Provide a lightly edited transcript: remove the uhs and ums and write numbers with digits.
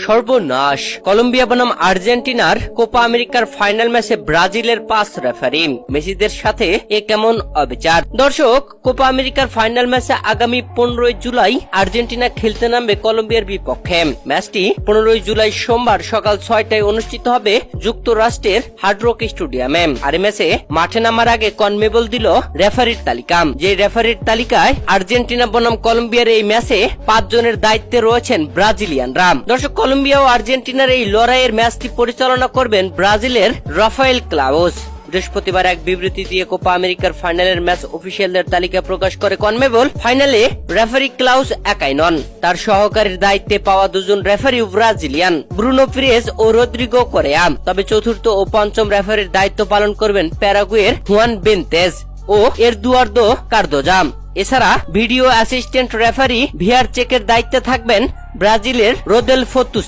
সর্বনাশ। কলম্বিয়া বনাম আর্জেন্টিনার কোপা আমেরিকার ফাইনাল ম্যাচে ব্রাজিলের 5 রেফারি। মেসিদের সাথে এ কেমন অবিচার। দর্শক, কোপা আমেরিকার ফাইনাল ম্যাচে আগামী 15 জুলাই আর্জেন্টিনা খেলতে নামবে কলম্বিয়ার বিপক্ষে। ম্যাচটি 15 জুলাই সোমবার সকাল 6টায় অনুষ্ঠিত হবে যুক্তরাষ্ট্রের হার্ড রক স্টেডিয়ামে। আর এই ম্যাচে মাঠে নামার আগে কনমেবল দিল রেফারির তালিকা। যে রেফারির তালিকায় আর্জেন্টিনা বনাম কলম্বিয়ার এই ম্যাচে 5 জনের দায়িত্বে রয়েছেন ব্রাজিলিয়ানরা। দর্শক, কলম্বিয়া ও আর্জেন্টিনার এই লড়াইয়ের ম্যাচটি পরিচালনা করবেন ব্রাজিলের রাফায়েল ক্লাউস। বৃহস্পতিবার এক বিবৃতি দিয়ে কোপা আমেরিকার ফাইনালের ম্যাচ অফিসিয়ালদের তালিকা প্রকাশ করে কনমেবল। ফাইনালে রেফারি ক্লাউস একাই নন, তার সহকারীর দায়িত্বে পাওয়া 2 জন রেফারিও ব্রাজিলিয়ান, ব্রুনো পিরেজ ও রদ্রিগো কোরেয়া। তবে চতুর্থ ও পঞ্চম রেফারির দায়িত্ব পালন করবেন প্যারাগুয়ের হুয়ান বেনতেজ ও এরদুয়ার্দো কার্দোজা। এছাড়া ভিডিও অ্যাসিস্ট্যান্ট রেফারি ভিআর চেকের দায়িত্বে থাকবেন ব্রাজিলের রোদেলফো তুসি।